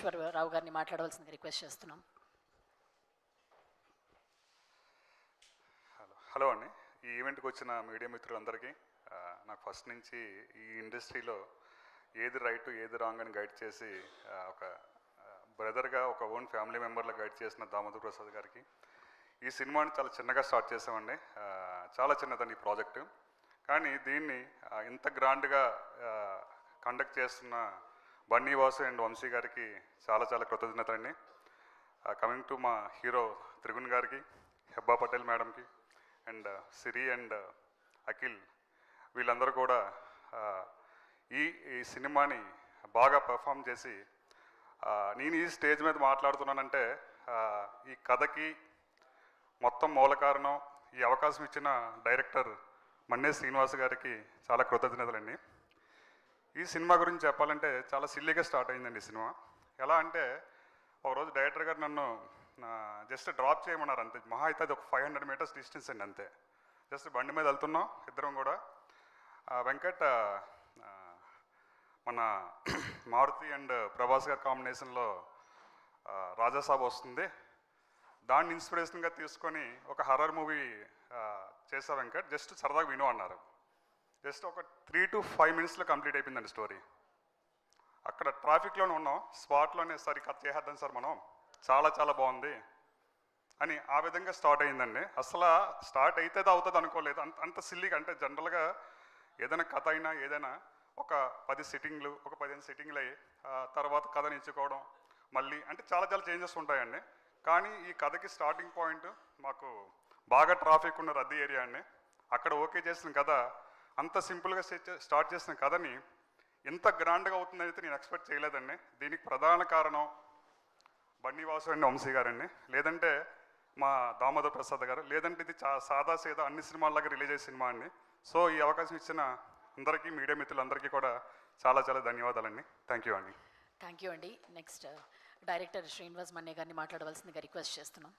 రావు గారిని మాట్లాడవలసిందిగా రిక్వెస్ట్ చేస్తున్నాం. హలో అండి. ఈ ఈవెంట్కి వచ్చిన మీడియా మిత్రులందరికీ నాకు ఫస్ట్ నుంచి ఈ ఇండస్ట్రీలో ఏది రైట్ ఏది రాంగ్ అని గైడ్ చేసి ఒక బ్రదర్గా ఒక ఓన్ ఫ్యామిలీ మెంబర్లో గైడ్ చేసిన దామోదర్ ప్రసాద్ గారికి, ఈ సినిమాని చాలా చిన్నగా స్టార్ట్ చేసామండి. చాలా చిన్నదండి ఈ ప్రాజెక్టు, కానీ దీన్ని ఇంత గ్రాండ్గా కండక్ట్ చేస్తున్న బన్నీ వాసు అండ్ వంశీ గారికి చాలా చాలా కృతజ్ఞత అండి. కమింగ్ టు మా హీరో త్రిగుణ్ గారికి, హెబ్బా పటేల్ మేడంకి అండ్ సిరి అండ్ అఖిల్, వీళ్ళందరూ కూడా ఈ సినిమాని బాగా పర్ఫామ్ చేసి, నేను ఈ స్టేజ్ మీద మాట్లాడుతున్నానంటే ఈ కథకి మొత్తం మూల కారణం ఈ అవకాశం ఇచ్చిన డైరెక్టర్ మన్నే శ్రీనివాస్ గారికి చాలా కృతజ్ఞతలండి. ఈ సినిమా గురించి చెప్పాలంటే చాలా సిల్లీగా స్టార్ట్ అయిందండి ఈ సినిమా. ఎలా అంటే, ఒకరోజు డైరెక్టర్ గారు నన్ను జస్ట్ డ్రాప్ చేయమన్నారు అంతే. మహా అయితే అది ఒక 500 మీటర్స్ డిస్టెన్స్ అండి అంతే. జస్ట్ బండి మీద వెళ్తున్నాం ఇద్దరం కూడా. వెంకట్ మన మారుతి అండ్ ప్రభాస్ గారి కాంబినేషన్లో రాజాసాబ్ వస్తుంది, దాన్ని ఇన్స్పిరేషన్గా తీసుకొని ఒక హర్రర్ మూవీ చేసా వెంకట్, జస్ట్ సరదాగా విను అన్నారు. జస్ట్ ఒక 3 to 5 మినిట్స్లో కంప్లీట్ అయిపోయిందండి స్టోరీ. అక్కడ ట్రాఫిక్లోనే ఉన్నాం, స్పాట్లోనే సార్ కట్ చేసేద్దాం సార్ మనం, చాలా చాలా బాగుంది అని ఆ విధంగా స్టార్ట్ అయిందండి. అసలు స్టార్ట్ అవుతుందో అవుతుంది అనుకోలేదు. అంత సిల్లీగా, అంటే జనరల్గా ఏదైనా కథ అయినా ఏదైనా ఒక 10 సిట్టింగ్లు, ఒక 15 సిట్టింగ్లు అయ్యి తర్వాత కథని ఎంచుకోవడం మళ్ళీ, అంటే చాలా చాలా చేంజెస్ ఉంటాయండి. కానీ ఈ కథకి స్టార్టింగ్ పాయింట్ మాకు బాగా ట్రాఫిక్ ఉన్న రద్దీ ఏరియా అండి. అక్కడ ఓకే చేసిన కథ, అంత సింపుల్గా స్టార్ట్ చేసిన కథని ఇంత గ్రాండ్గా అవుతుందని అయితే నేను ఎక్స్పెక్ట్ చేయలేదండి. దీనికి ప్రధాన కారణం బన్నీ వాసు అండి వంశీ గారండి, లేదంటే మా దామోదర్ ప్రసాద్ గారు, లేదంటే ఇది సాదా సీదా అన్ని సినిమాల్లాగా రిలీజ్ అయ్యే సినిమా అండి. సో ఈ అవకాశం ఇచ్చిన అందరికీ, మీడియా మిత్రులందరికీ కూడా చాలా చాలా ధన్యవాదాలండి. థ్యాంక్ యూ అండి. థ్యాంక్ యూ అండి. నెక్స్ట్ డైరెక్టర్ శ్రీనివాస్ మన్నే గారిని మాట్లాడవలసిందిగా రిక్వెస్ట్ చేస్తున్నాం.